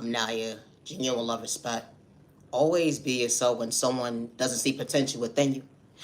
I'm Naya, genuine love, respect. Always be yourself when someone doesn't see potential within you.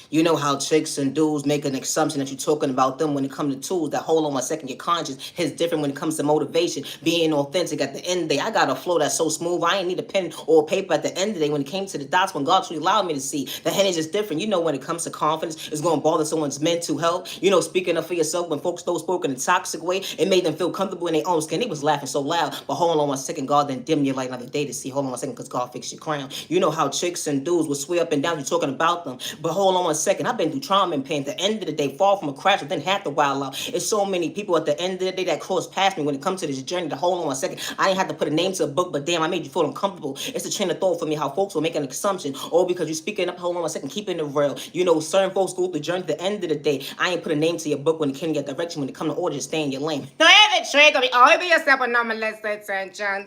You know how chicks and dudes make an assumption that you're talking about them when it comes to tools. That hold on one second, your conscience is different when it comes to motivation, being authentic. At the end of the day, I got a flow that's so smooth. I ain't need a pen or a paper at the end of the day. When it came to the dots, when God truly allowed me to see, the hand is just different. You know, when it comes to confidence, it's going to bother someone's mental health. You know, speaking up for yourself, when folks those spoke in a toxic way, it made them feel comfortable in their own skin. They was laughing so loud, but hold on one second, God then dim your light another day to see. Hold on one second, because God fixed your crown. You know how chicks and dudes will swear up and down you talking about them, but hold on one second. I've been through trauma and pain. At the end of the day, fall from a crash, but then have to wild out. It's so many people at the end of the day that cross past me when it comes to this journey. To hold on one second, I didn't have to put a name to a book, but damn, I made you feel uncomfortable. It's a train of thought for me how folks will make an assumption, or because you're speaking up. Hold on one second, keeping it real. You know, certain folks go through the journey. At the end of the day, I ain't put a name to your book when it came to your direction. When it come to order, just stay in your lane. No, every trick of me. Always be yourself and not molest attention.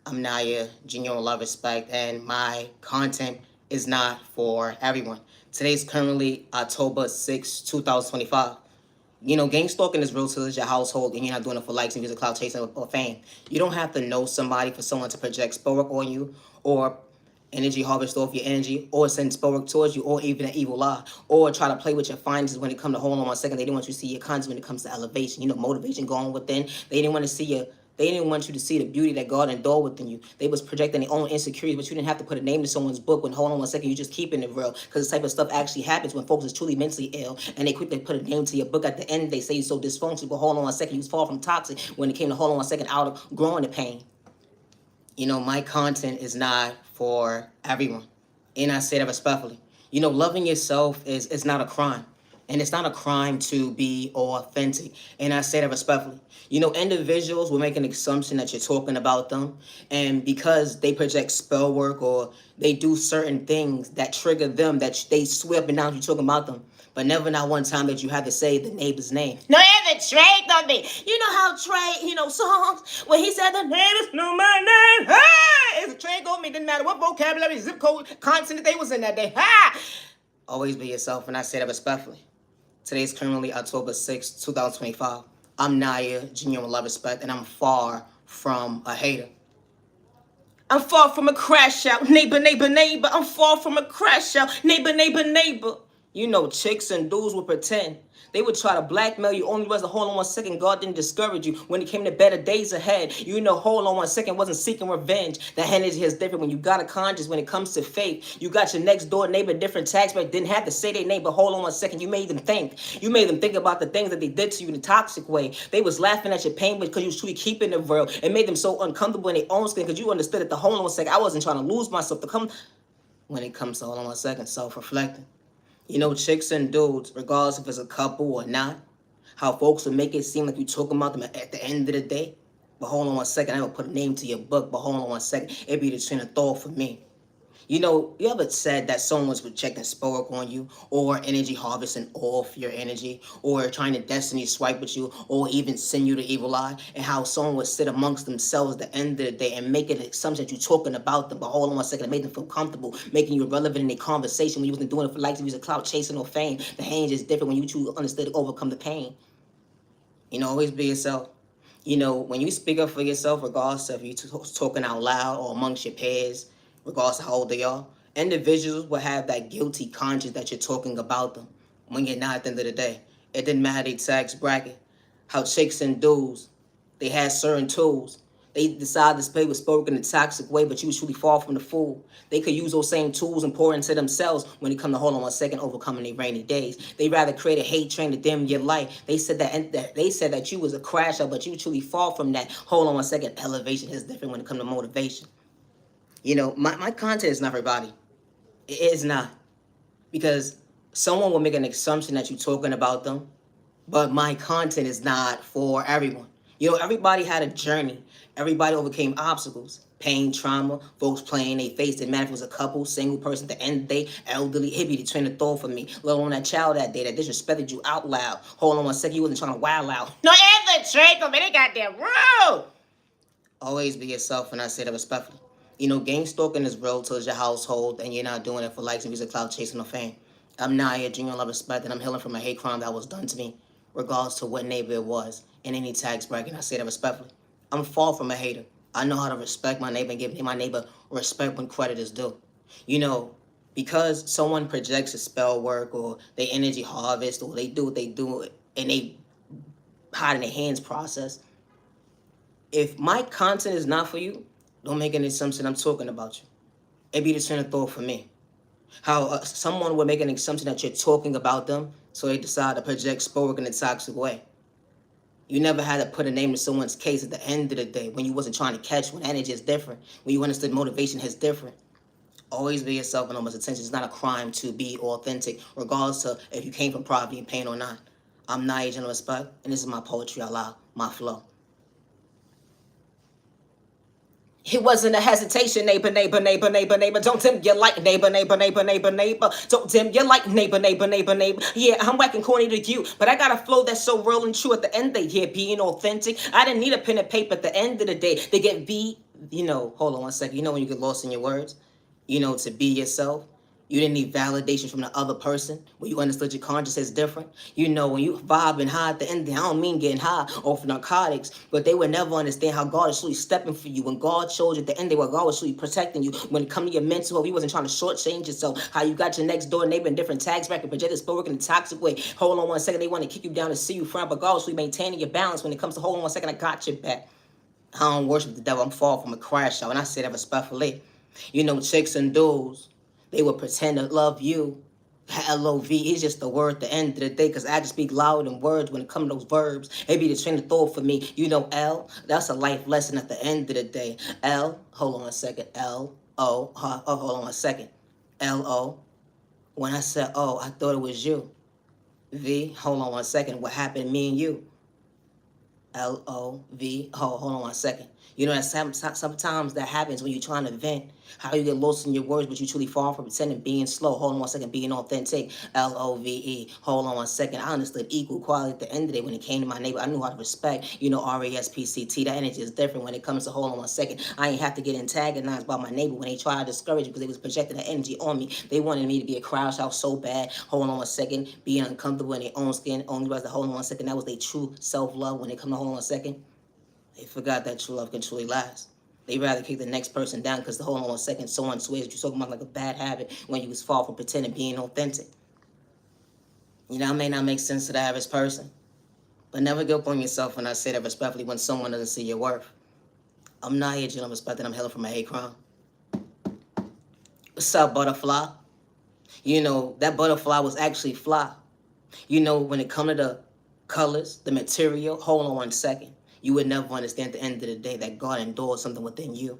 I'm Naya, genuine love, respect, and my content is not for everyone. Today's currently October 6, 2025. You know, gang stalking is real to your household, and you're not doing it for likes and views, or clout chasing, or fame. You don't have to know somebody for someone to project spell work on you, or energy harvest off your energy, or send spell work towards you, or even an evil lie, or try to play with your finances when it comes to hold on one second. They didn't want you to see your content when it comes to elevation. You know, motivation going within. They didn't want to see your they didn't want you to see the beauty that God endowed within you. They was projecting their own insecurities, but you didn't have to put a name to someone's book when, hold on one second, you just keeping it real. Because this type of stuff actually happens when folks is truly mentally ill, and they quickly put a name to your book. At the end, they say you're so dysfunctional, but hold on one second, you was far from toxic when it came to, hold on one second, out of growing the pain. You know, my content is not for everyone. And I say that respectfully. You know, loving yourself is not a crime. And it's not a crime to be authentic. And I say that respectfully. You know, individuals will make an assumption that you're talking about them. And because they project spell work or they do certain things that trigger them, that they swear up and down you're talking about them. But never not one time that you have to say the neighbor's name. No, every trick of me. You know how Trey, songs where he said the neighbors know my name. Ha! It's a trick on me. Didn't matter what vocabulary, zip code, consonant they was in that day. Ha! Always be yourself, and I say that respectfully. Today's currently October 6, 2025. I'm Naya, genuine love, respect, and I'm far from a hater. I'm far from a crash out. Neighbor, neighbor, neighbor. I'm far from a crash out. Neighbor, neighbor, neighbor. You know, chicks and dudes would pretend. They would try to blackmail you only was to hold on one second. God didn't discourage you when it came to better days ahead. You know, hold on one second wasn't seeking revenge. That energy is different when you got a conscience when it comes to faith. You got your next door neighbor, different tax break, didn't have to say their name, but hold on one second. You made them think. You made them think about the things that they did to you in a toxic way. They was laughing at your pain because you was truly keeping it real. It made them so uncomfortable in their own skin because you understood that the hold on one second, I wasn't trying to lose myself to come. When it comes to hold on one second, self-reflecting. You know, chicks and dudes, regardless if it's a couple or not, how folks will make it seem like you're talking about them at the end of the day. But hold on one second, I don't put a name to your book, but hold on one second, it be the train of thought for me. You know, you ever said that someone's projecting spell work on you, or energy harvesting off your energy, or trying to destiny swipe with you, or even send you the evil eye, and how someone would sit amongst themselves at the end of the day and make an assumption that you're talking about them, but hold on one second, it made them feel comfortable, making you irrelevant in their conversation when you wasn't doing it for likes, views, or clout chasing or fame. The hand is different when you truly understood to overcome the pain. You know, always be yourself. You know, when you speak up for yourself, regardless of you talking out loud or amongst your peers, regardless of how old they are, individuals will have that guilty conscience that you're talking about them when you're not at the end of the day. It didn't matter the tax bracket, how chicks and dudes, they had certain tools. They decided to play with spoken in a toxic way, but you was truly far from the fool. They could use those same tools and pour into themselves when it come to hold on one second, overcoming their rainy days. They rather create a hate train to dim your light. They said that you was a crasher, but you truly far from that. Hold on one second, elevation is different when it comes to motivation. You know, my content is not for everybody. It is not. Because someone will make an assumption that you're talking about them, but my content is not for everyone. You know, everybody had a journey. Everybody overcame obstacles, pain, trauma, folks playing they faced. It matter if it was a couple, single person, at the end of the day, elderly, it be the train of thought for me. Let alone that child that day that disrespected you out loud. Hold on one second, you wasn't trying to wild out. No, every trick of me, they got that rude. Always be yourself, and I say that respectfully. You know, gang stalking is real to your household, and you're not doing it for likes and views, or clout chasing or fame. I'm Naya, genuine love, respect, and I'm healing from a hate crime that was done to me, regardless to what neighbor it was, in any tax bracket. I say that respectfully. I'm far from a hater. I know how to respect my neighbor and give my neighbor respect when credit is due. You know, because someone projects a spell work or they energy harvest or they do what they do and they hide in their hands process. If my content is not for you, don't make any assumption I'm talking about you. It be the train of thought for me. How someone would make an assumption that you're talking about them, so they decide to project spell work in a toxic way. You never had to put a name to someone's case at the end of the day when you wasn't trying to catch when energy is different, when you understood motivation is different. Always be yourself and almost attention. It's not a crime to be authentic, regardless of if you came from poverty and pain or not. I'm Naya General Respect, and this is my poetry aloud, my flow. It wasn't a hesitation, neighbor, neighbor, neighbor, neighbor, neighbor. Don't dim your light, neighbor, neighbor, neighbor, neighbor, neighbor. Don't dim your light, neighbor, neighbor, neighbor, neighbor. Yeah, I'm whacking corny to you, but I got a flow that's so real and true at the end of the year, being authentic. I didn't need a pen and paper at the end of the day to get hold on one second. You know when you get lost in your words? To be yourself. You didn't need validation from the other person. When you understood your conscience is different. When you vibe and high at the end, I don't mean getting high off narcotics, but they would never understand how God is truly stepping for you. When God showed you at the end, God was truly protecting you. When it come to your mental health, He wasn't trying to shortchange yourself. How you got your next door neighbor in different tags bracket, projected spell work in a toxic way. Hold on one second, they want to kick you down to see you frown, but God was truly maintaining your balance. When it comes to hold on one second, I got your back. I don't worship the devil. I'm far from a crash out, and I say that respectfully. Chicks and dudes, they would pretend to love you. L-O-V is just the word at the end of the day, because I just speak loud in words when it comes to those verbs. It be the train of thought for me. L, that's a life lesson at the end of the day. L, hold on a second. L-O, hold on a second. L-O, when I said O, I thought it was you. V, hold on one second. What happened to me and you? L-O-V, hold on one second. That sometimes that happens when you're trying to vent. How you get lost in your words, but you truly fall from pretending, being slow. Hold on one second, being authentic. L-O-V-E. Hold on one second. I understood equal quality at the end of the day when it came to my neighbor. I knew how to respect, R-A-S-P-C-T. That energy is different when it comes to hold on one second. I ain't have to get antagonized by my neighbor when they try to discourage you because they was projecting that energy on me. They wanted me to be a crash out so bad. Hold on one second. Being uncomfortable in their own skin. Only was the hold on one second. That was their true self-love when they come to hold on one second. They forgot that true love can truly last. They rather kick the next person down because the hold on one second, someone swears you're talking about like a bad habit when you was far from pretending being authentic. It may not make sense to the average person, but never give up on yourself when I say that respectfully when someone doesn't see your worth. I'm not here, I'm respecting, I'm healing from a hate crime. What's up, butterfly? That butterfly was actually fly. When it comes to the colors, the material, hold on one second. You would never understand at the end of the day that God endorsed something within you.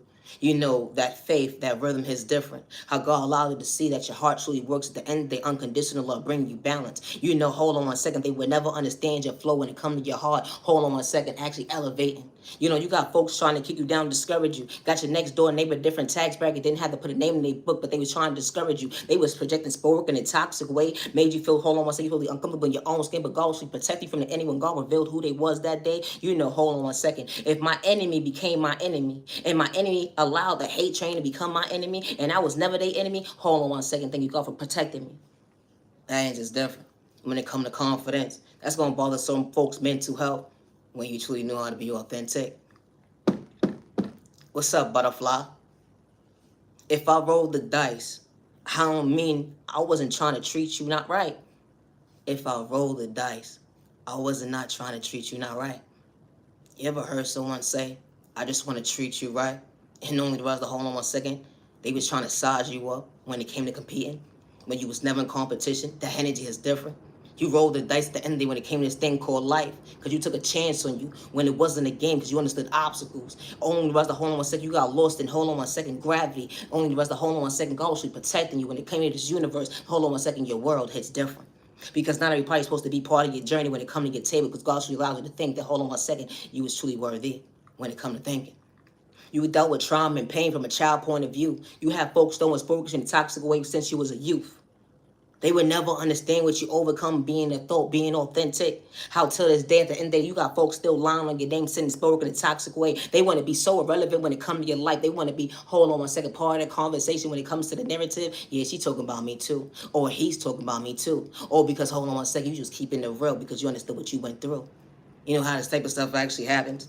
That faith, that rhythm is different. How God allowed you to see that your heart truly works at the end of the day. Unconditional love, bringing you balance. Hold on one second. They would never understand your flow when it comes to your heart. Hold on one second. Actually elevating. You got folks trying to kick you down, discourage you. Got your next door neighbor, different tax bracket. Didn't have to put a name in their book, but they was trying to discourage you. They was projecting spell work in a toxic way. Made you feel, hold on one second, you feel uncomfortable in your own skin. But God was protect you from the enemy when God revealed who they was that day. Hold on one second. If my enemy became my enemy, and my enemy allowed the hate train to become my enemy, and I was never their enemy, hold on one second. Thank you, God, for protecting me. That ain't just different. When it comes to confidence, that's going to bother some folks' mental health when you truly know how to be authentic. What's up, butterfly? If I rolled the dice, I don't mean I wasn't trying to treat you not right. If I rolled the dice, I wasn't not trying to treat you not right. You ever heard someone say, I just want to treat you right? And only the rest of the hold on one second, they was trying to size you up when it came to competing. When you was never in competition, the energy is different. You rolled the dice at the end of the day when it came to this thing called life, because you took a chance on you when it wasn't a game, because you understood obstacles. Only the rest of the hold on one second, you got lost in hold on one second gravity. Only the rest of the hold on one second, God was protecting you when it came to this universe. Hold on one second, your world hits different. Because not everybody's supposed to be part of your journey when it comes to your table, because God truly allows you to think that, hold on one second, you was truly worthy when it comes to thinking. You dealt with trauma and pain from a child point of view. You have folks throwing spokes in a toxic way since you was a youth. They would never understand what you overcome being a thought, being authentic. How till this day, at the end of the day, you got folks still lying on your name, sending spoke in a toxic way. They want to be so irrelevant when it comes to your life. They want to be, hold on one second, part of the conversation when it comes to the narrative. Yeah, she talking about me too. Or he's talking about me too. Or because, hold on one second, you just keeping it real because you understood what you went through. You know how this type of stuff actually happens.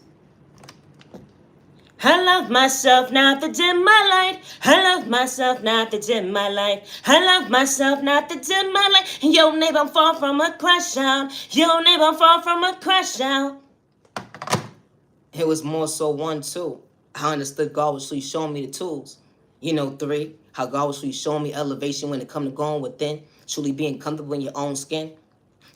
I love myself, not to dim my light. I love myself, not to dim my light. I love myself, not to dim my light. Yo, neighbor, I'm far from a crash out. Yo, neighbor, I'm far from a crash out. It was more so 1, 2. I understood God was really showing me the tools. 3, how God was really showing me elevation when it come to going within, truly being comfortable in your own skin.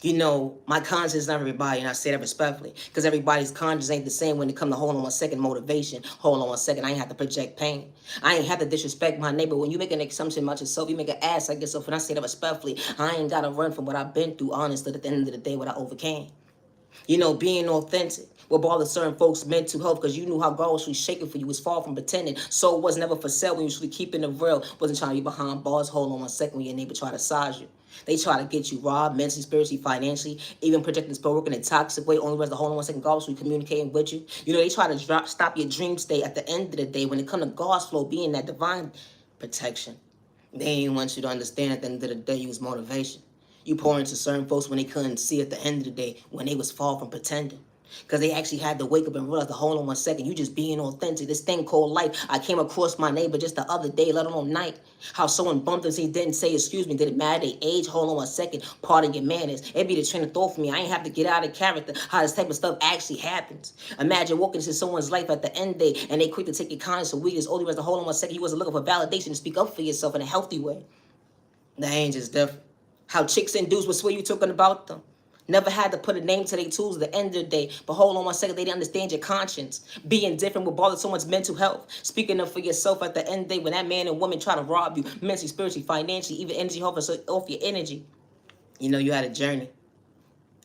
My conscience is not everybody, and I say that respectfully, because everybody's conscience ain't the same when it come to hold on 1 second motivation. Hold on 1 second, I ain't have to project pain. I ain't have to disrespect my neighbor. When you make an assumption about yourself, you make an ass like yourself, and I say that respectfully. I ain't got to run from what I've been through, honestly, at the end of the day, what I overcame. Being authentic. What bothered certain folks' mental health, because you knew how God was really shaking for you. Was far from pretending. Soul was never for sale when you was really keeping it real. Wasn't trying to be behind bars. Hold on 1 second when your neighbor try to size you. They try to get you robbed, mentally, spiritually, financially, even projecting spell work in a toxic way. Only reason to hold on 1 second, God was really communicating with you. They try to stop your dream state at the end of the day. When it comes to God's flow, being that divine protection, they ain't want you to understand at the end of the day you was motivation. You pour into certain folks when they couldn't see at the end of the day, when they was far from pretending. Because they actually had to wake up and realize, the hold on 1 second, you just being authentic. This thing called life. I came across my neighbor just the other day, let alone night. How someone bumped us, he didn't say excuse me. Did it matter their age? Hold on 1 second. Pardon your manners. It'd be the train of thought for me. I ain't have to get out of character. How this type of stuff actually happens. Imagine walking into someone's life at the end of the day and they quick to take your kindness for weakness. Only reason to hold on 1 second, you wasn't looking for validation to speak up for yourself in a healthy way. The ain't just different. How chicks and dudes would swear you talking about them. Never had to put a name to their tools at the end of the day. But hold on 1 second, they didn't understand your conscience. Being different will bother someone's mental health. Speaking up for yourself at the end of the day, when that man and woman try to rob you, mentally, spiritually, financially, even energy, off your energy. You had a journey.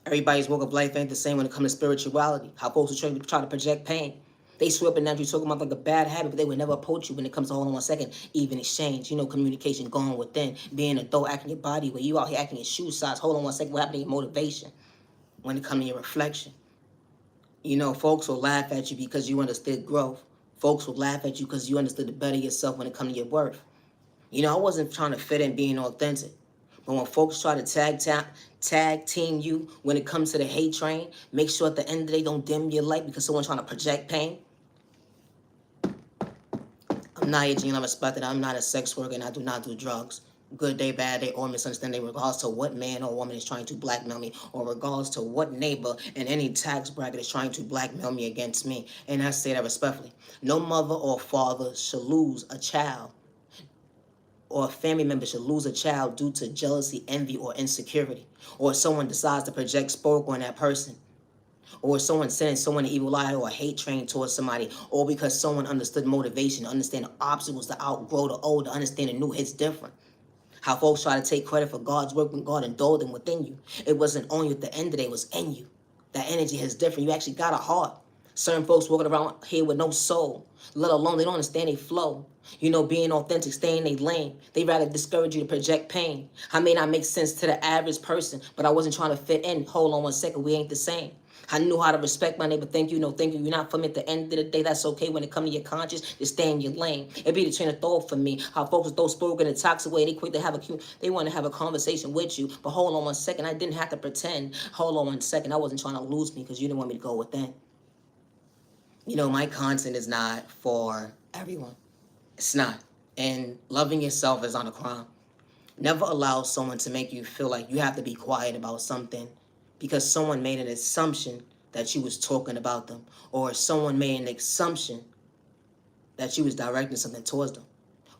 Everybody's walk of life ain't the same when it comes to spirituality. How folks are try to project pain. They swear up and down you talking about like a bad habit, but they would never approach you when it comes to hold on 1 second, even exchange. Communication going within, being an adult, acting your body where you out here acting your shoe size. Hold on 1 second, what happened to your motivation when it comes to your reflection? Folks will laugh at you because you understood growth. Folks will laugh at you because you understood the better yourself when it comes to your worth. I wasn't trying to fit in being authentic. But when folks try to tag team you when it comes to the hate train, make sure at the end of the day don't dim your light because someone's trying to project pain. I'm not aging and I respect it. I'm not a sex worker and I do not do drugs. Good day, bad day, or misunderstanding regardless to what man or woman is trying to blackmail me, or regardless to what neighbor in any tax bracket is trying to blackmail me against me. And I say that respectfully. No mother or father should lose a child, or a family member should lose a child due to jealousy, envy, or insecurity, or someone decides to project spoke on that person, or someone sending someone an evil eye or a hate train towards somebody, or because someone understood motivation, understand the obstacles to outgrow the old, to understand the new hits different. How folks try to take credit for God's work when God endowed them within you. It wasn't on you at the end of the day, it was in you. That energy is different. You actually got a heart. Certain folks walking around here with no soul, let alone they don't understand their flow. Being authentic, staying in their lane. They rather discourage you to project pain. I may not make sense to the average person, but I wasn't trying to fit in. Hold on 1 second, we ain't the same. I knew how to respect my neighbor. Thank you, no thank you. You're not for me at the end of the day. That's okay when it comes to your conscience. Just stay in your lane. It be the train of thought for me. How folks throw spoken in a toxic way. They quick to they want to have a conversation with you. But hold on 1 second. I didn't have to pretend. Hold on 1 second. I wasn't trying to lose me because you didn't want me to go within. My content is not for everyone. It's not. And loving yourself is not a crime. Never allow someone to make you feel like you have to be quiet about something because someone made an assumption that you was talking about them, or someone made an assumption that you was directing something towards them.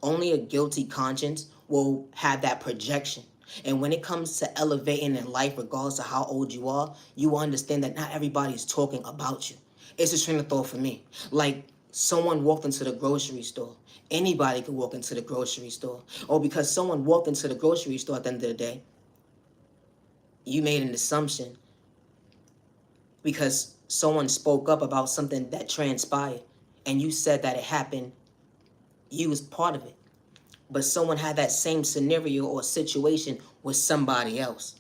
Only a guilty conscience will have that projection. And when it comes to elevating in life, regardless of how old you are, you will understand that not everybody's talking about you. It's a train of thought for me. Like someone walked into the grocery store. Anybody could walk into the grocery store. Or because someone walked into the grocery store at the end of the day, you made an assumption because someone spoke up about something that transpired and you said that it happened, you was part of it. But someone had that same scenario or situation with somebody else.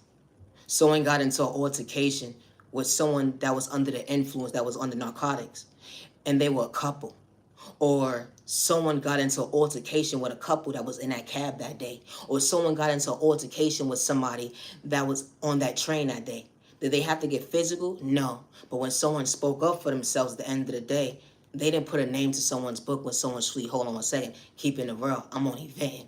Someone got into an altercation with someone that was under the influence, that was under narcotics, and they were a couple. Or someone got into an altercation with a couple that was in that cab that day. Or someone got into an altercation with somebody that was on that train that day. Did they have to get physical? No. But when someone spoke up for themselves at the end of the day, They didn't put a name to someone's book when someone's sweet. Hold on one second. Keeping it real. I'm only venting.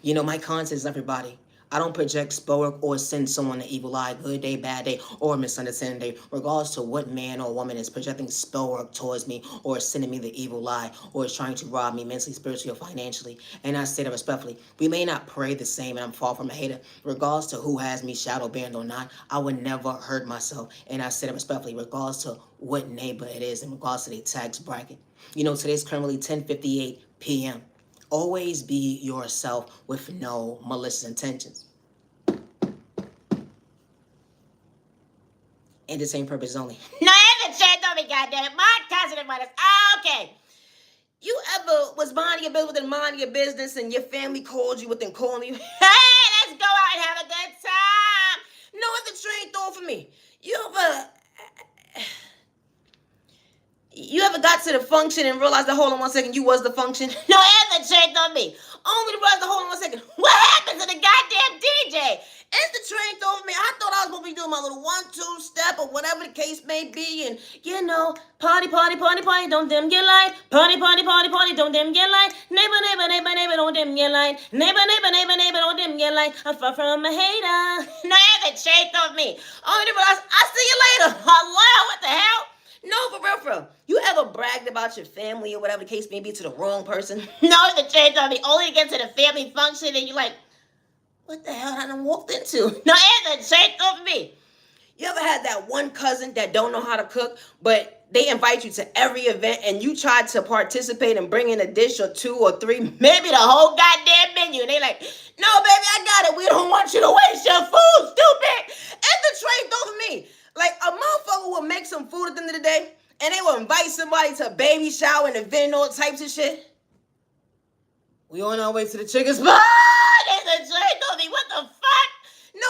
You know, my content is everybody. I don't project spoiler or send someone an evil eye, good day, bad day, or misunderstanding day, regardless to what man or woman is projecting spell work towards me or sending me the evil lie or is trying to rob me mentally, spiritually, or financially. And I say that respectfully. We may not pray the same and I'm far from a hater. Regardless to who has me shadow banned or not, I would never hurt myself. And I say that respectfully, regardless to what neighbor it is in regards to their tax bracket. You know, today's currently 10:58 p.m. Always be yourself with no malicious intentions. Entertain purpose only. No, every shit don't be goddamn. My cousin and brothers. Okay. You ever was minding your business within minding your business and your family called you within calling you? Hey, let's go out and have a good time. No, it's a train thought for me. You ever got to the function and realized that, hold on one second, you was the function? No, every shit on me. Only to realize that, hold on one second, What happened to the goddamn DJ? it's the train thought for me. I thought I was going to be doing my little 1-2 step or whatever the case may be. And, You know, party, party, party, party, don't dim your light. Party, party, party, party, don't dim your light. Neighbor, neighbor, neighbor, neighbor, don't dim your light. Neighbor, neighbor, neighbor, neighbor, don't dim your light. I'm far from a hater. No, every shit on me. only to realize, I'll see you later. Hello, what the hell? No, for real. You ever bragged about your family or whatever the case may be to the wrong person? No, the shit on me. Only to get to the family function and you're like, What the hell I done walked into? no, every shit on me. You ever had that one cousin that don't know how to cook, but they invite you to every event and you try to participate and bring in a dish or 2 or 3, Maybe the whole goddamn menu. And they like, no, baby, I got it. We don't want you to waste your food, stupid. It's the trait though for me. Like a motherfucker will make some food at the end of the day and they will invite somebody to a baby shower and event and all types of shit. We on our way to the chicken spot. There's a shit on me. What the fuck? No,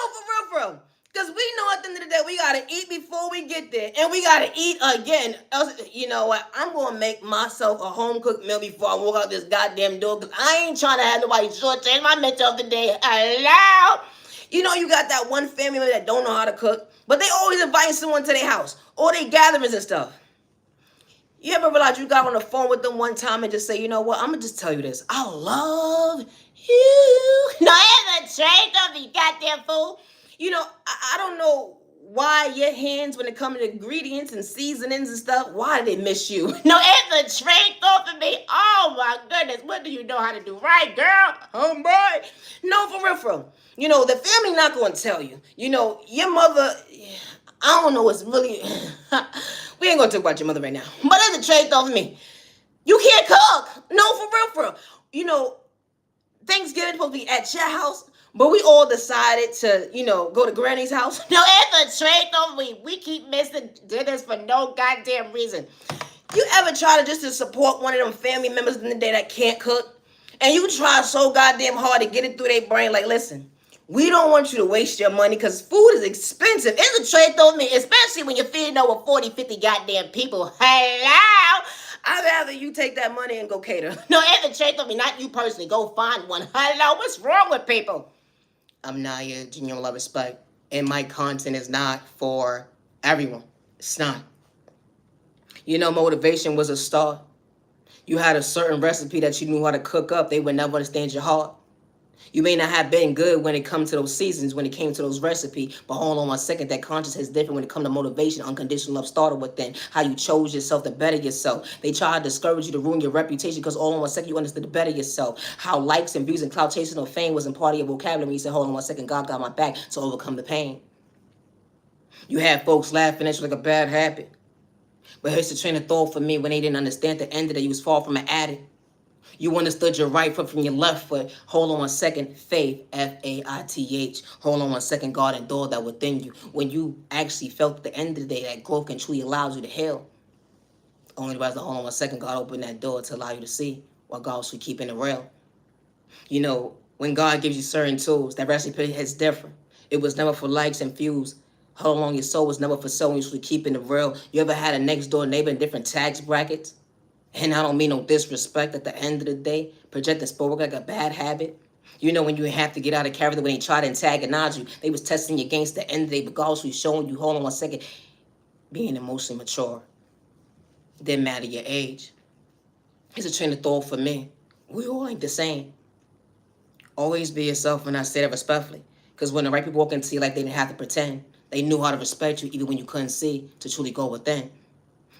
for real. Because we know at the end of the day, we got to eat before we get there. And we got to eat again. Else, you know what? I'm going to make myself a home-cooked meal before I walk out this goddamn door. Because I ain't trying to have nobody shortchange my mental of the day. Hello? You know you got that one family member that don't know how to cook. But they always invite someone to their house. Or they gatherings and stuff. You ever realize you got on the phone with them one time and just say, you know what? I'm going to just tell you this. I love you. No, it's a train of me, goddamn fool. You know, I don't know why your hands, when it comes to ingredients and seasonings and stuff, why do they miss you? No, it's a train off of me. Oh, my goodness. What do you know how to do right, girl? Homeboy. No, for real. You know, the family not going to tell you. You know, your mother, I don't know, it's really... We ain't going to talk about your mother right now. But it's a trait off of me. You can't cook. No, for real. You know, Thanksgiving supposed to be at your house, but we all decided to, you know, go to Granny's house. No, it's a trait off me. We keep missing dinners for no goddamn reason. You ever try to just to support one of them family members in the day that can't cook? And you try so goddamn hard to get it through their brain, like, listen, we don't want you to waste your money because food is expensive. It's a trait off me, especially when you're feeding over 40, 50 goddamn people. Hello? I'd rather you take that money and go cater. No, it's a trait off me, not you personally. Go find one. Hello? What's wrong with people? I'm Naya, genuine love, respect. And my content is not for everyone. It's not. You know, motivation was a start. You had a certain recipe that you knew how to cook up. They would never understand your heart. You may not have been good when it comes to those seasons, when it came to those recipes, but hold on one second, that consciousness is different when it comes to motivation. Unconditional love started within, how you chose yourself to better yourself. They try to discourage you to ruin your reputation because all on one second you understood to better yourself. How likes and views and clout chasing or fame wasn't part of your vocabulary. You said, hold on one second, God got my back to overcome the pain. You had folks laughing at you like a bad habit. But here's the train of thought for me when they didn't understand the end of it, you was far from an addict. You understood your right foot from your left foot. Hold on one second. Faith, F-A-I-T-H. Hold on one second. God and door that within you. When you actually felt at the end of the day that growth can truly allows you to heal. Only realize that hold on one second. God opened that door to allow you to see while God was keeping it real. You know, when God gives you certain tools, that recipe is different. It was never for likes and views. Hold on, your soul was never for soul. You should keeping it real. You ever had a next door neighbor in different tax brackets? And I don't mean no disrespect at the end of the day. Projecting sport like a bad habit. You know when you have to get out of character when they try to antagonize you. They was testing you against the end of the day. But God was showing you, hold on one second, being emotionally mature. Didn't matter your age. Here's a train of thought for me. We all ain't the same. Always be yourself, and I say that respectfully. Because when the right people walk into you like they didn't have to pretend, they knew how to respect you even when you couldn't see to truly go within.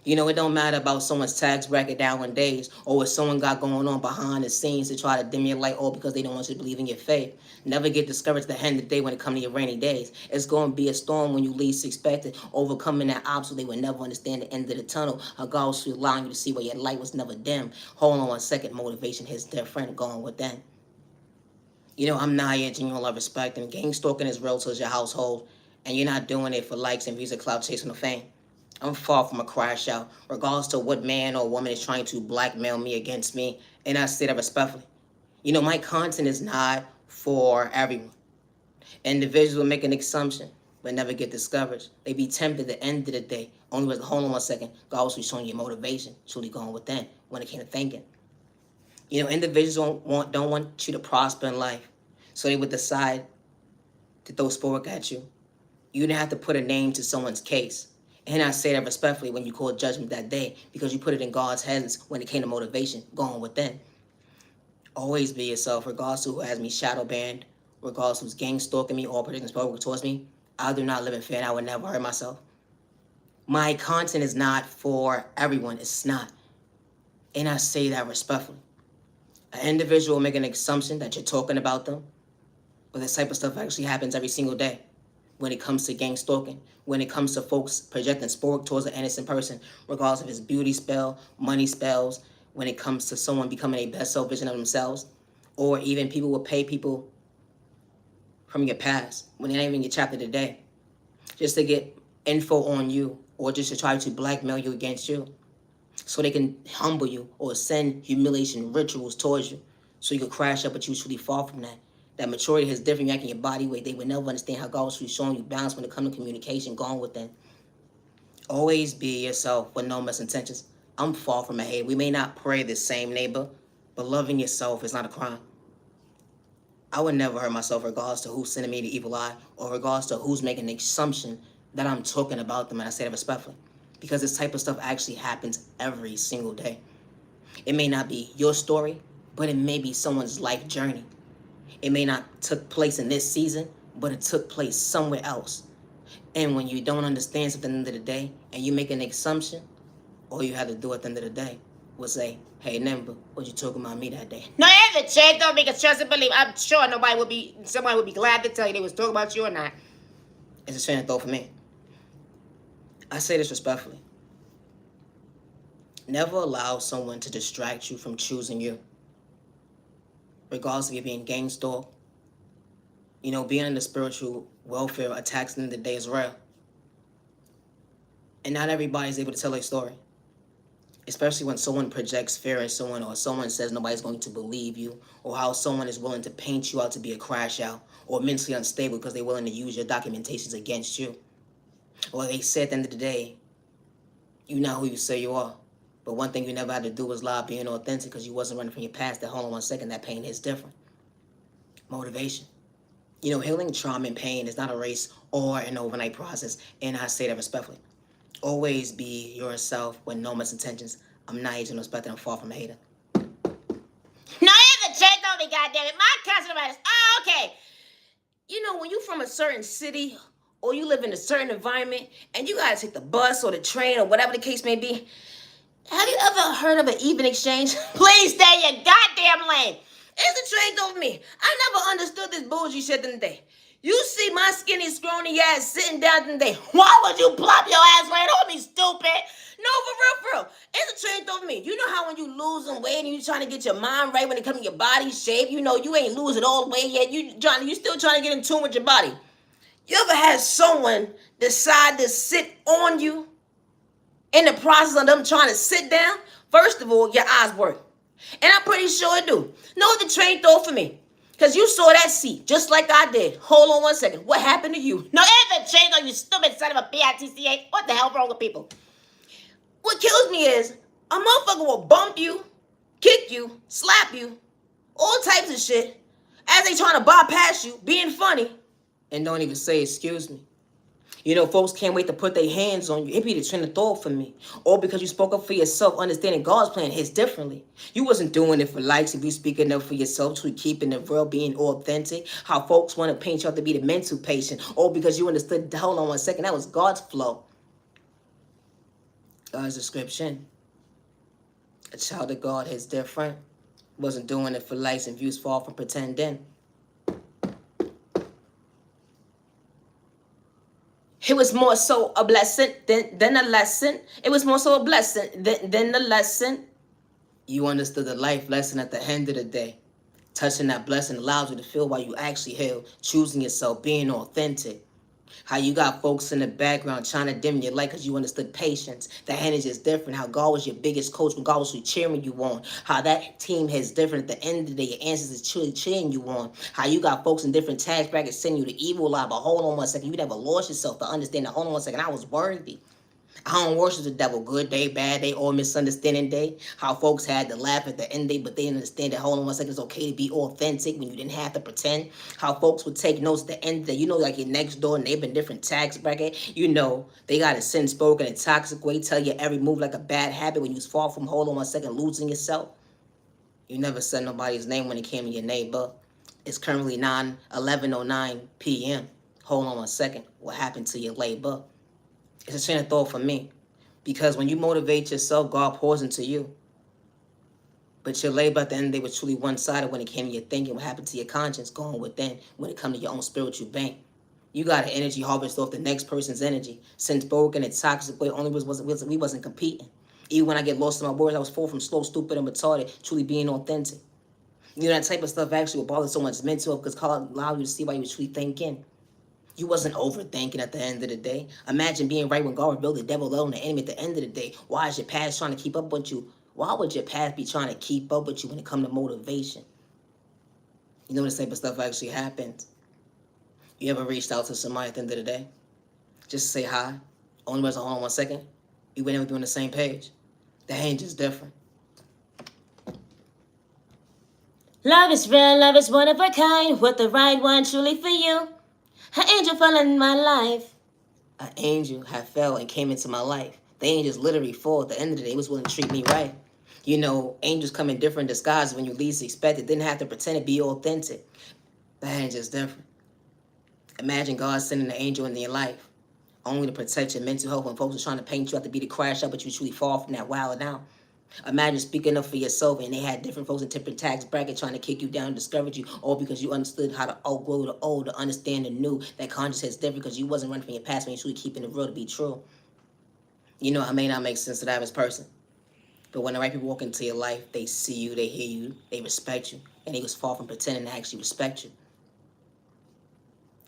You know, it don't matter about someone's tax bracket nowadays or what someone got going on behind the scenes to try to dim your light all because they don't want you to believe in your faith. Never get discouraged at the end of the day when it comes to your rainy days. It's going to be a storm when you least expect it. Overcoming that obstacle, they will never understand the end of the tunnel. How God was allowing you to see where your light was never dim. Hold on 1 second. Motivation hits different. Going within. You know, I'm not edging you all love, respect, and gang stalking is real to your household, and you're not doing it for likes and views or clout chasing the fame. I'm far from a crash out, regardless to what man or woman is trying to blackmail me against me, and I say that respectfully. You know, my content is not for everyone. Individuals will make an assumption, but never get discouraged. They be tempted at the end of the day. Only was, hold on 1 second, God was showing you motivation, truly going within when it came to thinking. You know, individuals don't want you to prosper in life, so they would decide to throw sport at you. You didn't have to put a name to someone's case. And I say that respectfully when you call judgment that day, because you put it in God's hands when it came to motivation, going within. Always be yourself, regardless of who has me shadow banned, regardless who's gang stalking me or predicting spoken towards me. I do not live in fear, and I would never hurt myself. My content is not for everyone. It's not. And I say that respectfully. An individual will make an assumption that you're talking about them, but this type of stuff actually happens every single day. When it comes to gang stalking, when it comes to folks projecting sport towards an innocent person, regardless of his beauty spell, money spells, when it comes to someone becoming a best self vision of themselves, or even people will pay people from your past when they're not even your chapter today, just to get info on you or just to try to blackmail you against you, so they can humble you or send humiliation rituals towards you, so you can crash up, but you truly fall from that. That maturity has different react in your body weight. They would never understand how God was showing you balance when it comes to communication, going within. Always be yourself with no misintentions. I'm far from a hate. We may not pray the same neighbor, but loving yourself is not a crime. I would never hurt myself regardless to who's sending me the evil eye or regardless to who's making the assumption that I'm talking about them, and I say that respectfully. Because this type of stuff actually happens every single day. It may not be your story, but it may be someone's life journey. It may not took place in this season, but it took place somewhere else. And when you don't understand something at the end of the day, and you make an assumption, all you have to do at the end of the day was say, hey, Nimba, what you talking about me that day? No, the chat don't make us trust and believe. I'm sure somebody would be glad to tell you they was talking about you or not. It's a train of thought for me. I say this respectfully. Never allow someone to distract you from choosing you. Regardless of you being gang stalked, you know, being in the spiritual welfare attacks in the day is real. And not everybody's able to tell their story. Especially when someone projects fear in someone, or someone says nobody's going to believe you, or how someone is willing to paint you out to be a crash out, or mentally unstable because they're willing to use your documentations against you. Or they say at the end of the day, you're not who you say you are. But one thing you never had to do was lie, being authentic, because you wasn't running from your past. That hold on 1 second, that pain is different. Motivation. You know, healing trauma and pain is not a race or an overnight process, and I say that respectfully. Always be yourself with no misintentions. I'm not aging respect, I'm far from a hater. No, the chat don't be goddamn it. My cousin about this. Oh, okay. You know, when you from a certain city or you live in a certain environment and you gotta take the bus or the train or whatever the case may be, have you ever heard of an even exchange? Please stay in your goddamn lane. It's the train over me. I never understood this bullshit shit the day. You see my skinny, scrawny ass sitting down today. Why would you plop your ass right on me, stupid? No, for real. It's a train over me. You know how when you losing weight and you trying to get your mind right when it comes to your body shape, you know you ain't losing all the weight yet. You still trying to get in tune with your body. You ever had someone decide to sit on you in the process of them trying to sit down? First of all, your eyes work. And I'm pretty sure it do. No, the train thought for me. Because you saw that seat, just like I did. Hold on 1 second. What happened to you? No, it's the train on, you stupid son of a bitch. What the hell wrong with people? What kills me is a motherfucker will bump you, kick you, slap you, all types of shit, as they trying to bypass you, being funny, And don't even say excuse me. You know, folks can't wait to put their hands on you. It be the train of thought for me. All because you spoke up for yourself, understanding God's plan hits differently. You wasn't doing it for likes if you speaking up for yourself, to keeping it real, being authentic. How folks want to paint you out to be the mental patient. All because you understood, hold on one second, that was God's flow. God's description. A child of God is different. Wasn't doing it for likes and views, far from pretending. It was more so a blessing than a lesson. It was more so a blessing than a lesson. You understood the life lesson at the end of the day. Touching that blessing allows you to feel while you actually heal. Choosing yourself, being authentic. How you got folks in the background trying to dim your light because you understood patience. The energy is different. How God was your biggest coach when God was cheering you on. How that team is different. At the end of the day, your answers is truly cheering you on. How you got folks in different tax brackets sending you the evil eye. But hold on one second. You never lost yourself to understand that. Hold on one second. I was worthy. I don't worship the devil. Good day, bad day, or misunderstanding day. How folks had to laugh at the end day, but they didn't understand that, hold on one second, it's okay to be authentic when you didn't have to pretend. How folks would take notes at the end day. You know, like your next door neighbor in different tax bracket. You know, they got a sin spoken in a toxic way. Tell you every move like a bad habit when you was far from, hold on one second, losing yourself. You never said nobody's name when it came to your neighbor. It's currently 11:09 p.m. Hold on one second. What happened to your labor? It's a chain of thought for me. Because when you motivate yourself, God pours into you. But your labor at the end of the day was truly one-sided when it came to your thinking. What happened to your conscience going within when it comes to your own spiritual bank? You got an energy harvest off the next person's energy. Since broken and toxic way, only we wasn't competing. Even when I get lost in my words, I was full from slow, stupid, and retarded, truly being authentic. You know, that type of stuff actually will bother so much mental health because God allowed you to see why you were truly thinking. You wasn't overthinking at the end of the day. Imagine being right when God revealed the devil alone, the enemy at the end of the day. Why is your past trying to keep up with you? Why would your past be trying to keep up with you when it comes to motivation? You know, this type of stuff actually happens. You ever reached out to somebody at the end of the day? Just to say hi. Only was hold on one second. You wouldn't ever be on the same page. The ain't just different. Love is real, love is one of a kind. With the right one truly for you. An angel fell in my life. An angel had fell and came into my life. The angels literally fall. At the end of the day, was willing to treat me right. You know, angels come in different disguises when you least expect it. Didn't have to pretend to be authentic. The angel's different. Imagine God sending an angel into your life only to protect your mental health when folks are trying to paint you out to be the crash out, but you truly fall from that wild down. Imagine speaking up for yourself and they had different folks in different tax brackets trying to kick you down and discourage you, all because you understood how to outgrow the old, to understand the new. That conscience is different because you wasn't running from your past when you truly keeping it real to be true. You know, I may not make sense to the average person, but when the right people walk into your life, they see you, they hear you, they respect you, and they was far from pretending to actually respect you.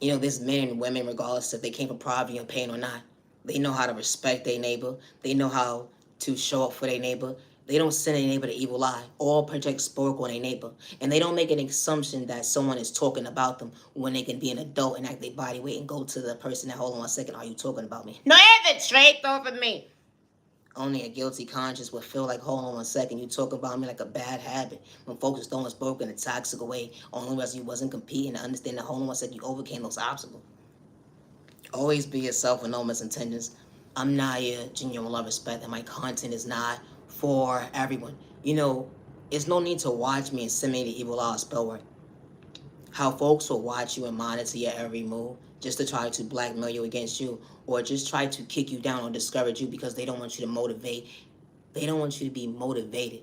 You know, there's men and women, regardless if they came from poverty or pain or not, they know how to respect their neighbor. They know how to show up for their neighbor. They don't send their neighbor the evil eye or project spoke on their neighbor. And they don't make an assumption that someone is talking about them when they can be an adult and act their body weight and go to the person that, hold on one second, are you talking about me? No, have it straight over me. Only a guilty conscience would feel like, hold on one second, you talk about me like a bad habit. When folks is throwing spoke in a toxic way, only reason you wasn't competing to understand that, hold on one second, you overcame those obstacles. Always be yourself with no misintentions. I'm not here, genuine love, respect, and my content is not for everyone. You know, it's no need to watch me and send me the evil eye spell word. How folks will watch you and monitor your every move just to try to blackmail you against you or just try to kick you down or discourage you because they don't want you to motivate. They don't want you to be motivated.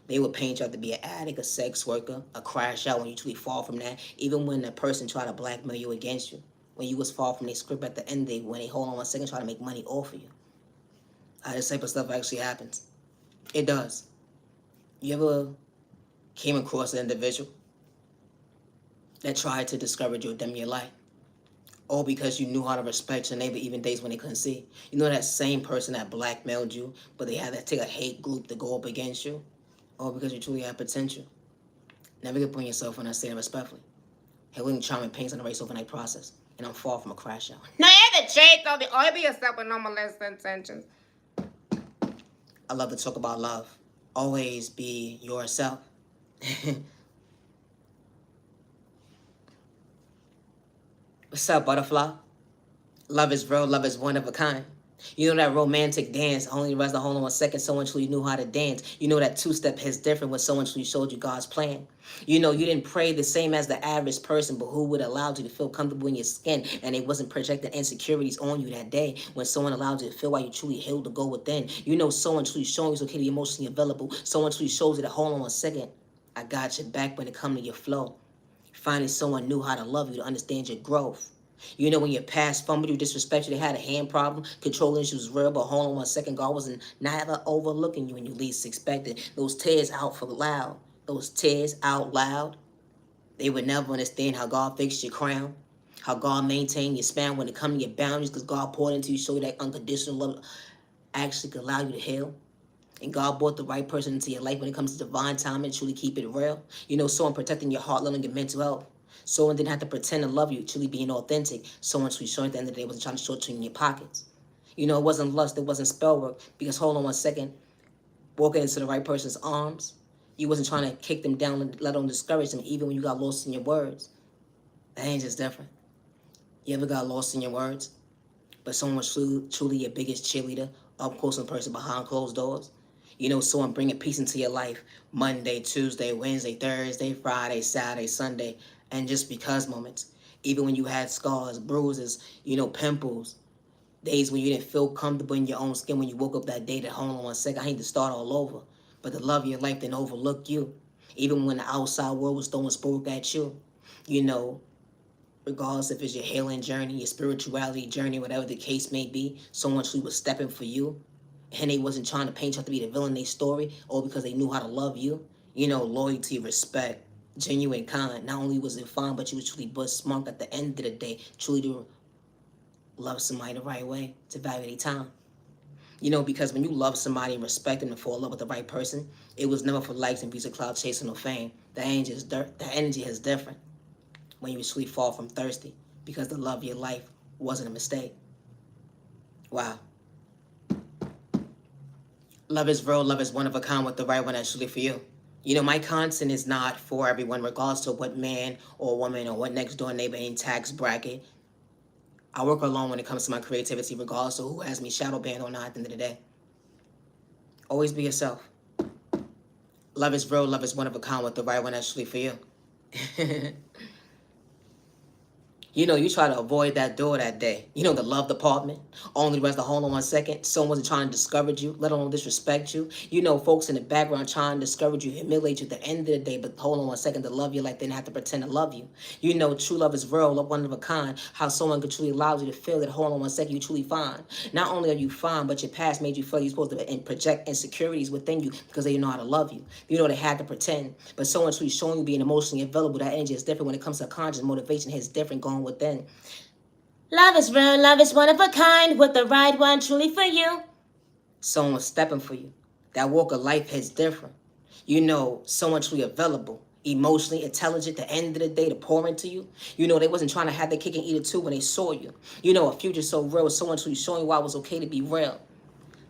They will paint you out to be an addict, a sex worker, a crash out when you truly fall from that. Even when the person try to blackmail you against you. When you was far from their script at the end, when they hold on one second, try to make money off of you. This type of stuff actually happens. It does. You ever came across an individual that tried to discourage you or dim your light? All because you knew how to respect your neighbor even days when they couldn't see. You know that same person that blackmailed you, but they had to take a hate group to go up against you? All because you truly have potential. Never get put yourself when I say it respectfully. Healing, charm, and pains on the race overnight process. And I'm far from a crash out. No, have it straight over. Or be yourself with no molesting intentions. I love to talk about love. Always be yourself. What's up, butterfly? Love is real, love is one of a kind. You know that romantic dance, only rest hold on 1 second, someone truly knew how to dance. You know that two-step hits different when someone truly showed you God's plan. You know you didn't pray the same as the average person, but who would allow you to feel comfortable in your skin and they wasn't projecting insecurities on you that day when someone allowed you to feel why you truly healed to go within. You know someone truly showing you it's okay to be emotionally available. Someone truly shows you that hold on 1 second, I got your back when it comes to your flow. Finally someone knew how to love you to understand your growth. You know, when your past fumbled you, disrespected you, they had a hand problem, control issues real, but hold on 1 second, God wasn't never overlooking you when you least expected. Those tears out for loud, those tears out loud, they would never understand how God fixed your crown, how God maintained your span when it comes to your boundaries, because God poured into you, show you that unconditional love actually could allow you to heal. And God brought the right person into your life when it comes to divine time and truly keep it real. You know, someone protecting your heart, loving your mental health. Someone didn't have to pretend to love you, truly being authentic. Someone truly showing at the end of the day wasn't trying to show it to you in your pockets. You know, it wasn't lust, it wasn't spell work. Because hold on 1 second, walking into the right person's arms, you wasn't trying to kick them down and let them discourage them, even when you got lost in your words. That ain't just different. You ever got lost in your words? But someone was truly your biggest cheerleader, up close in person behind closed doors? You know, someone bringing peace into your life Monday, Tuesday, Wednesday, Thursday, Friday, Saturday, Sunday, and just because moments. Even when you had scars, bruises, you know, pimples, days when you didn't feel comfortable in your own skin, when you woke up that day that hold on 1 second, I hate to start all over. But the love of your life didn't overlook you. Even when the outside world was throwing spoke at you. You know, regardless if it's your healing journey, your spirituality journey, whatever the case may be, someone truly was stepping for you. And they wasn't trying to paint you to be the villain in their story, or because they knew how to love you. You know, loyalty, respect, genuine kind. Not only was it fine, but you was truly but smart at the end of the day, truly to love somebody the right way, to value their time. You know, because when you love somebody and respect them and fall in love with the right person, it was never for likes and views of cloud chasing or fame. The energy is different when you truly fall from thirsty, because the love of your life wasn't a mistake. Wow. Love is real, love is one of a kind with the right one actually for you. You know, my content is not for everyone, regardless of what man or woman or what next door neighbor in tax bracket. I work alone when it comes to my creativity, regardless of who has me shadow banned or not at the end of the day. Always be yourself. Love is real, love is one of a kind with the right one actually for you. You know, you try to avoid that door that day. You know, the love department. Only rest the hold on 1 second. Someone wasn't trying to discourage you, let alone disrespect you. You know, folks in the background trying to discourage you, humiliate you at the end of the day, but hold on 1 second, to love you like they didn't have to pretend to love you. You know, true love is real, love one of a kind. How someone could truly allow you to feel that hold on 1 second, you truly fine. Not only are you fine, but your past made you feel you're supposed to project insecurities within you because they didn't know how to love you. You know, they had to pretend. But someone truly showing you being emotionally available, that energy is different when it comes to conscious motivation. It's different going within. Love is real, love is one of a kind, with the right one truly for you. Someone stepping for you. That walk of life hits different. You know, someone truly available, emotionally intelligent, at the end of the day to pour into you. You know, they wasn't trying to have their cake and eat it too when they saw you. You know, a future so real, someone truly showing you why it was okay to be real.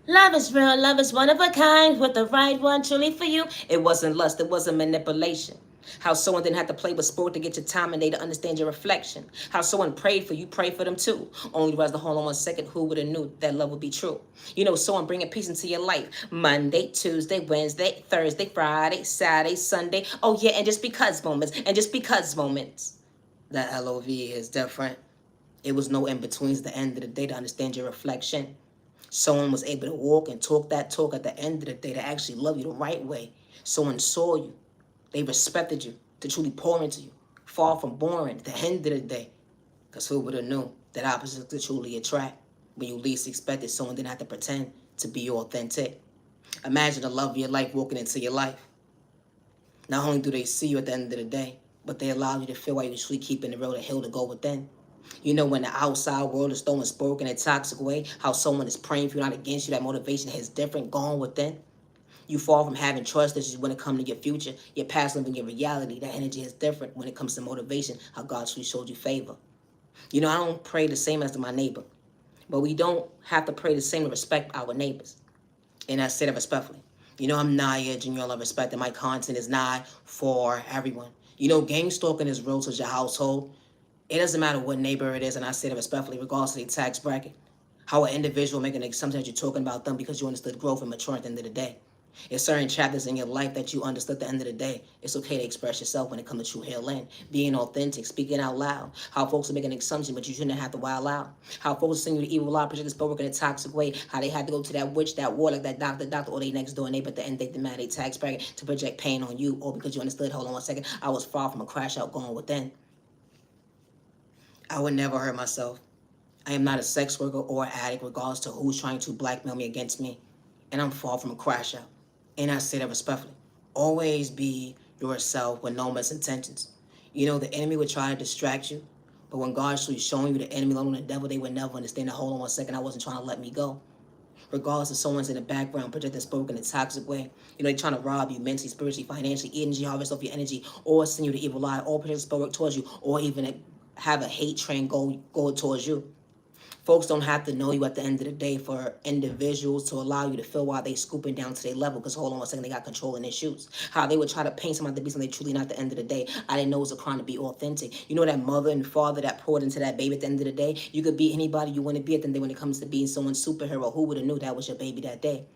Love is real, love is one of a kind, with the right one truly for you. It wasn't lust, it wasn't manipulation. How someone didn't have to play with sport to get your time and they to understand your reflection. How someone prayed for you, pray for them too. Only rest the hold on 1 second, who would have knew that love would be true? You know, someone bringing peace into your life. Monday, Tuesday, Wednesday, Thursday, Friday, Saturday, Sunday. Oh yeah, and just because moments, and just because moments. That LOV is different. It was no in-betweens at the end of the day to understand your reflection. Someone was able to walk and talk that talk at the end of the day to actually love you the right way. Someone saw you. They respected you to truly pour into you. Far from boring at the end of the day. Because who would have known that opposites could truly attract? When you least expected, someone didn't have to pretend to be authentic. Imagine the love of your life walking into your life. Not only do they see you at the end of the day, but they allow you to feel like you're truly keeping the road, a hill to go within. You know, when the outside world is throwing spoke in a toxic way, how someone is praying for you, not against you, that motivation is different, gone within. You fall from having trust issues when it comes to your future, your past living, your reality. That energy is different when it comes to motivation, how God truly showed you favor. You know, I don't pray the same as my neighbor, but we don't have to pray the same to respect our neighbors. And I say that respectfully. You know, I'm Naya, Junior Love Respect, and my content is not for everyone. You know, gang stalking is real to your household. It doesn't matter what neighbor it is, and I say that respectfully, regardless of the tax bracket. How an individual making sometimes you're talking about them because you understood growth and maturity at the end of the day. There's certain chapters in your life that you understood at the end of the day. It's okay to express yourself when it comes to true healing, being authentic, speaking out loud. How folks are making an assumption, but you shouldn't have to wild out. How folks are sending you the evil lie, project this work in a toxic way. How they had to go to that witch, that warlock, that doctor, or they next door neighbor at the end they demand a tax bracket to project pain on you, or because you understood, hold on 1 second, I was far from a crash out going within. I would never hurt myself. I am not a sex worker or an addict regardless to who's trying to blackmail me against me. And I'm far from a crash out. And I say that respectfully. Always be yourself with no misintentions. You know, the enemy would try to distract you. But when God's showing you the enemy alone, the devil, they would never understand that, hold on 1 second, I wasn't trying to let me go. Regardless if someone's in the background, projecting spoken in a toxic way. You know, they're trying to rob you mentally, spiritually, financially, energy, harvest off your energy, or send you the evil lie, or project spoken towards you, or even have a hate train go towards you. Folks don't have to know you at the end of the day for individuals to allow you to feel while they scooping down to their level. Because hold on 1 second, they got control in their shoes. How they would try to paint somebody to be something they truly not at the end of the day. I didn't know it was a crime to be authentic. You know that mother and father that poured into that baby at the end of the day? You could be anybody you want to be at the end of the day when it comes to being someone's superhero. Who would have knew that was your baby that day?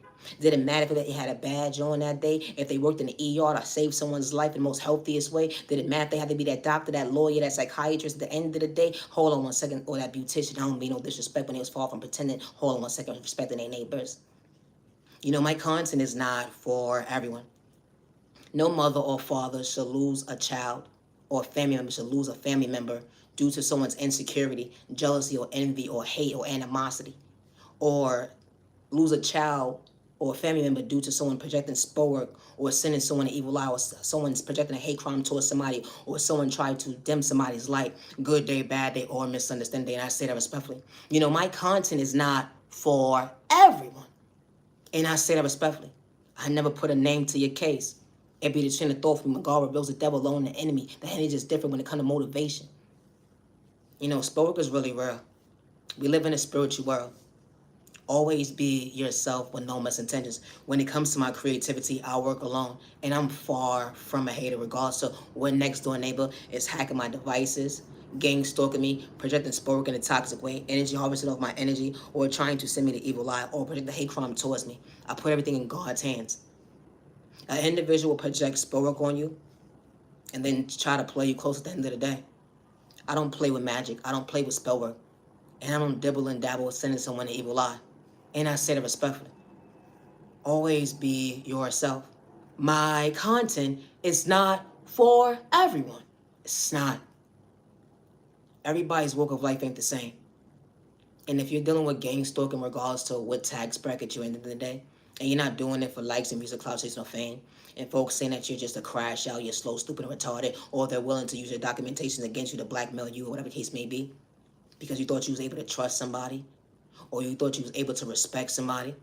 Didn't matter if they had a badge on that day, if they worked in the ER to save someone's life in the most healthiest way. Didn't matter if they had to be that doctor, that lawyer, that psychiatrist. At the end of the day, hold on 1 second, or that beautician. I don't mean no disrespect when they was far from pretending. Hold on 1 second, respecting their neighbors. You know, my content is not for everyone. No mother or father should lose a child, or a family member should lose a family member due to someone's insecurity, jealousy, or envy, or hate, or animosity, or lose a child or a family member due to someone projecting spell work, or sending someone an evil lie, or someone's projecting a hate crime towards somebody, or someone tried to dim somebody's light, good day, bad day, or misunderstanding day. And I say that respectfully. You know, my content is not for everyone. And I say that respectfully. I never put a name to your case. It be the chain of thought from when God reveals the devil alone, the enemy. The enemy is just different when it comes to motivation. You know, spell work is really real. We live in a spiritual world. Always be yourself with no misintentions. When it comes to my creativity, I work alone. And I'm far from a hater regardless of what next door neighbor is hacking my devices, gang stalking me, projecting sport in a toxic way, energy harvesting off my energy, or trying to send me the evil lie, or project the hate crime towards me. I put everything in God's hands. An individual will project sport on you and then try to play you close at the end of the day. I don't play with magic. I don't play with spell work. And I don't dibble and dabble with sending someone an evil lie. And I say that respectfully. Always be yourself. My content is not for everyone. It's not. Everybody's walk of life ain't the same. And if you're dealing with gang stalking regardless to what tax bracket you're in at the end of the day, and you're not doing it for likes and music, clout chasing, or fame, and folks saying that you're just a crash out, you're slow, stupid, and retarded, or they're willing to use your documentation against you to blackmail you, or whatever the case may be, because you thought you was able to trust somebody, or you thought you was able to respect somebody.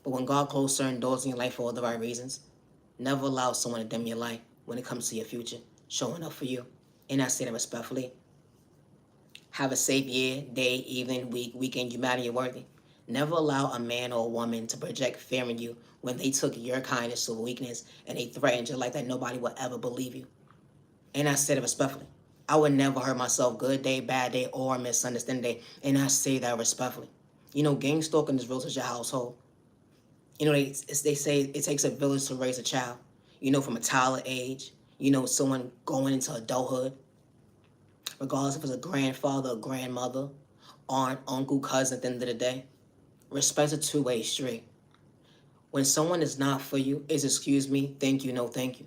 But when God closed certain doors in your life for all the right reasons, never allow someone to dim your light when it comes to your future, showing up for you. And I say that respectfully. Have a safe year, day, evening, week, weekend. You matter, you're worthy. Never allow a man or a woman to project fear in you when they took your kindness or weakness and they threatened your life that nobody will ever believe you. And I say that respectfully. I would never hurt myself, good day, bad day, or misunderstanding day. And I say that respectfully. You know, gang stalking is real to your household. You know, they say it takes a village to raise a child. You know, from a toddler age, you know, someone going into adulthood, regardless if it's a grandfather or grandmother, aunt, uncle, cousin, at the end of the day. Respect's a two-way street. When someone is not for you, it's excuse me, thank you, no thank you.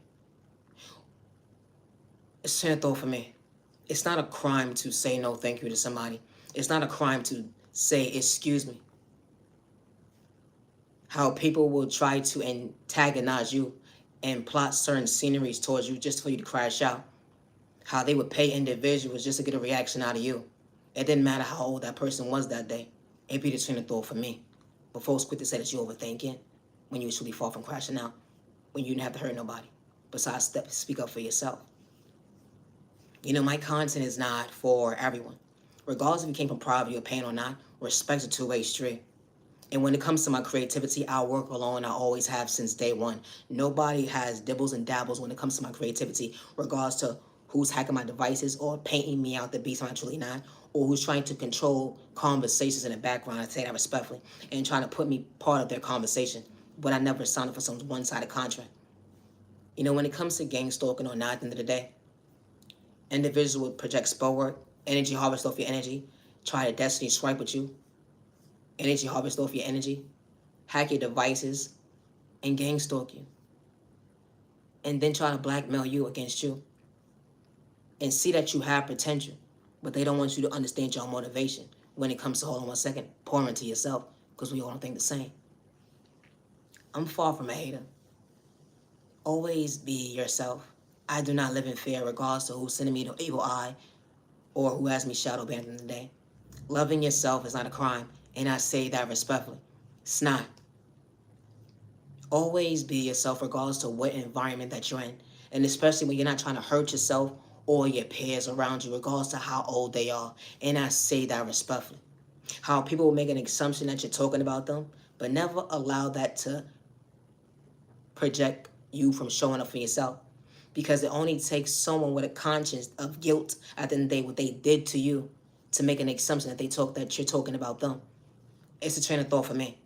It's a thought for me. It's not a crime to say no thank you to somebody. It's not a crime to say excuse me. How people will try to antagonize you and plot certain sceneries towards you just for you to crash out. How they would pay individuals just to get a reaction out of you. It didn't matter how old that person was that day. It'd be the train of thought for me. But folks quit to say that you're overthinking when you truly fall from crashing out, when you didn't have to hurt nobody. Besides, speak up for yourself. You know, my content is not for everyone. Regardless if you came from poverty or pain or not, respect's a two-way street. And when it comes to my creativity, I work alone. I always have since day one. Nobody has dibbles and dabbles when it comes to my creativity, regardless to who's hacking my devices or painting me out to be something I'm truly not, or who's trying to control conversations in the background, I say that respectfully, and trying to put me part of their conversation, but I never signed up for some one-sided contract. You know, when it comes to gang stalking or not, at the end of the day, individuals will project spell work, energy harvest off your energy, try to destiny swipe with you, energy harvest off your energy, hack your devices, and gang stalk you. And then try to blackmail you against you. And see that you have potential, but they don't want you to understand your motivation when it comes to, hold on one second, pour into yourself, because we all don't think the same. I'm far from a hater. Always be yourself. I do not live in fear regardless to who's sending me the evil eye or who has me shadow banned in the day. Loving yourself is not a crime, and I say that respectfully. It's not. Always be yourself regardless to what environment that you're in, and especially when you're not trying to hurt yourself or your peers around you, regardless to how old they are. And I say that respectfully. How people will make an assumption that you're talking about them, but never allow that to project you from showing up for yourself. Because it only takes someone with a conscience of guilt at the end of the day, what they did to you, to make an assumption that you're talking about them. It's a train of thought for me.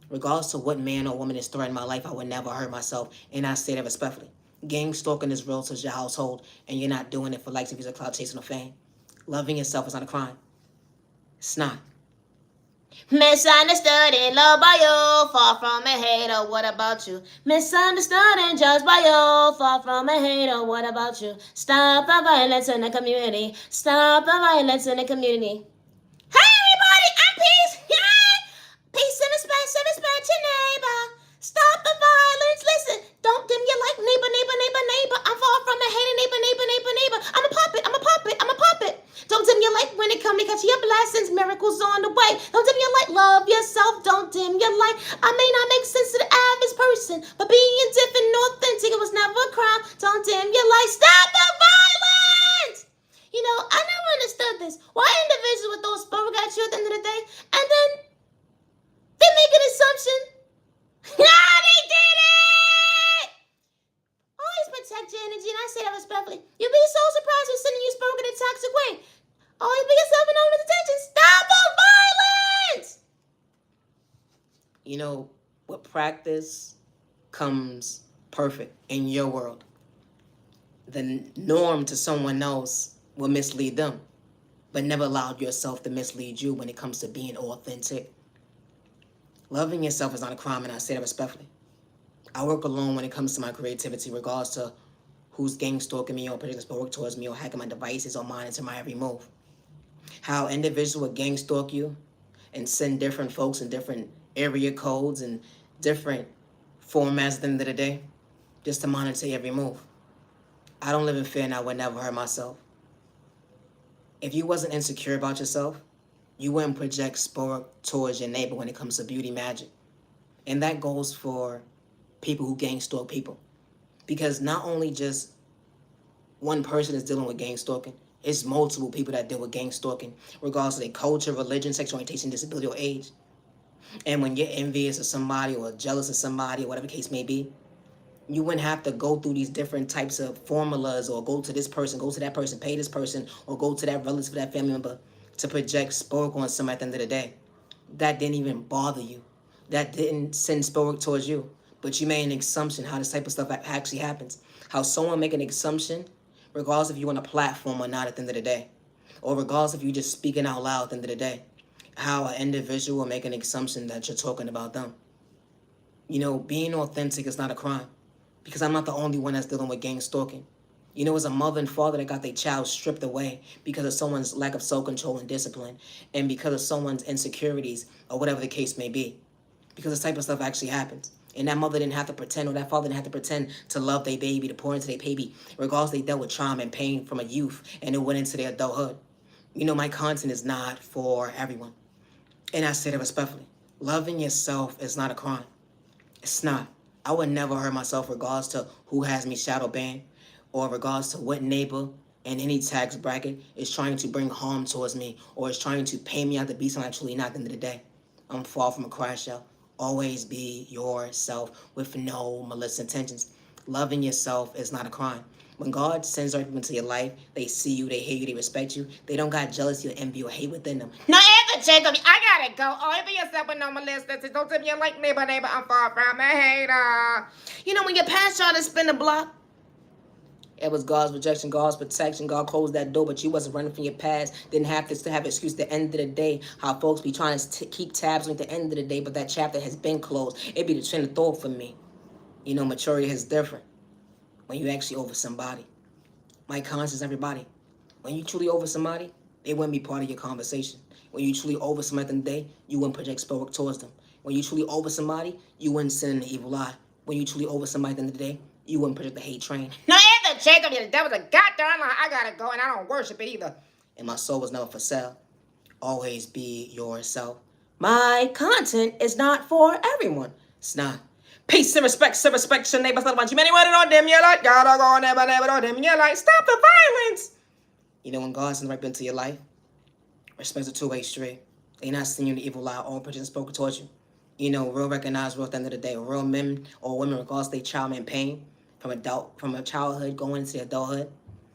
Regardless of what man or woman is threatening my life, I would never hurt myself, and I say that respectfully. Gang stalking is real to your household, and you're not doing it for likes of views or clout chasing or fame. Loving yourself is not a crime. It's not. Misunderstood and loved by you, far from a hater, what about you? Misunderstood and judged by you, far from a hater, what about you? Stop the violence in the community, stop the violence in the community. Hey everybody, I'm Peace, yeah! Peace and respect your neighbor. Stop the violence, listen, don't dim your light, neighbor, neighbor, neighbor, neighbor. I'm far from a hater, neighbor, neighbor, neighbor, neighbor. I'm a puppet, I'm a puppet, I'm a puppet. Don't dim your light when it comes to catch your blessings, miracles on the way. Don't dim your light, love yourself, don't dim your light. I may not make sense to the average person, but being different and authentic, it was never a crime. Don't dim your light, stop the violence! You know, I never understood this. Why individuals with those spurs got you at the end of the day, and then they make an assumption. Yeah, they did it! Always protect your energy, and I say that respectfully. You'll be so surprised when sending you spoken in a toxic way. Always be yourself and own attention. Stop the violence! You know, with practice comes perfect in your world. The norm to someone else will mislead them, but never allow yourself to mislead you when it comes to being authentic. Loving yourself is not a crime, and I say that respectfully. I work alone when it comes to my creativity, regardless to who's gang stalking me or projecting work towards me or hacking my devices or monitoring my every move. How individuals will gang stalk you and send different folks in different area codes and different formats at the end of the day just to monitor every move. I don't live in fear, and I would never hurt myself. If you wasn't insecure about yourself, you wouldn't project sport towards your neighbor when it comes to beauty magic. And that goes for people who gang stalk people. Because not only just one person is dealing with gang stalking, it's multiple people that deal with gang stalking, regardless of their culture, religion, sexual orientation, disability, or age. And when you're envious of somebody or jealous of somebody or whatever the case may be, you wouldn't have to go through these different types of formulas or go to this person, go to that person, pay this person, or go to that relative, that family member to project sport on somebody at the end of the day. That didn't even bother you. That didn't send sport towards you. But you made an assumption how this type of stuff actually happens. How someone make an assumption, regardless if you're on a platform or not at the end of the day. Or regardless if you're just speaking out loud at the end of the day. How an individual will make an assumption that you're talking about them. You know, being authentic is not a crime. Because I'm not the only one that's dealing with gang stalking. You know, it's a mother and father that got their child stripped away because of someone's lack of self-control and discipline, and because of someone's insecurities or whatever the case may be. Because this type of stuff actually happens. And that mother didn't have to pretend, or that father didn't have to pretend to love their baby, to pour into their baby, regardless they dealt with trauma and pain from a youth and it went into their adulthood. You know, my content is not for everyone. And I say that respectfully. Loving yourself is not a crime. It's not. I would never hurt myself regardless to who has me shadow banned, or regardless to what neighbor in any tax bracket is trying to bring harm towards me or is trying to pay me out to be something I'm truly not at the end of the day. I'm far from a crash out. Always be yourself with no malicious intentions. Loving yourself is not a crime. When God sends other people into your life, they see you, they hear you, they respect you. They don't got jealousy or envy or hate within them. No, Anthony Jacob, I gotta go. Oh, be yourself with no molesters. Don't tell me you're like neighbor, I'm far from a hater. You know, when your past trying to spin the block, it was God's rejection, God's protection. God closed that door, but you wasn't running from your past. Didn't have to still have an excuse at the end of the day. How folks be trying to keep tabs on at the end of the day, but that chapter has been closed. It be the train of thought for me. You know, maturity is different when you actually over somebody. My conscience, everybody. When you truly over somebody, they wouldn't be part of your conversation. When you truly over somebody at the end of the day, you wouldn't project spell work towards them. When you truly over somebody, you wouldn't send in the evil eye. When you truly over somebody at the end of the day, you wouldn't project the hate train. No, Anthony Jacob, the devil's a goddamn lie. I gotta go, and I don't worship it either. And my soul was never for sale. Always be yourself. My content is not for everyone. It's not. Peace and respect, your neighbors, not about you. Many wanted on them, you like, gotta go, never on them, you like, stop the violence. You know, when God sends right into your life, respect's a two-way street. They not seeing you in the evil lie, all prejudice spoken towards you. You know, real recognize real at the end of the day. Real men or women, regardless of their child in pain, from a childhood going into adulthood,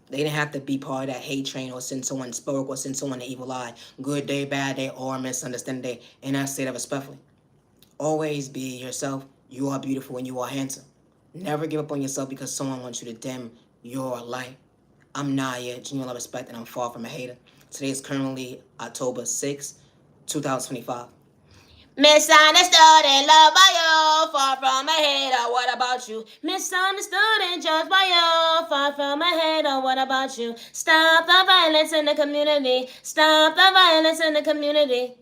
they didn't have to be part of that hate train or send someone spoke or send someone an evil lie. Good day, bad day, or misunderstanding day. And I say that respectfully. Always be yourself. You are beautiful and you are handsome. Never give up on yourself because someone wants you to dim your light. I'm Naya, genuine love, respect, and I'm far from a hater. Today is currently October 6, 2025. Misunderstood and loved by you, far from a hater. What about you? Misunderstood and judged by you, far from a hater. What about you? Stop the violence in the community. Stop the violence in the community.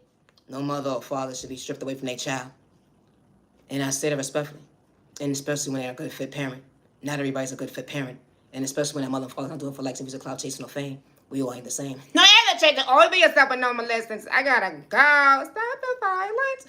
No mother or father should be stripped away from their child. And I say that respectfully. And especially when they're a good fit parent. Not everybody's a good fit parent. And especially when that mother and father's not doing it for likes and views of clout chasing or fame. We all ain't the same. No, Anthony Jacob, always be yourself with no molestants. I gotta go. Stop the violence.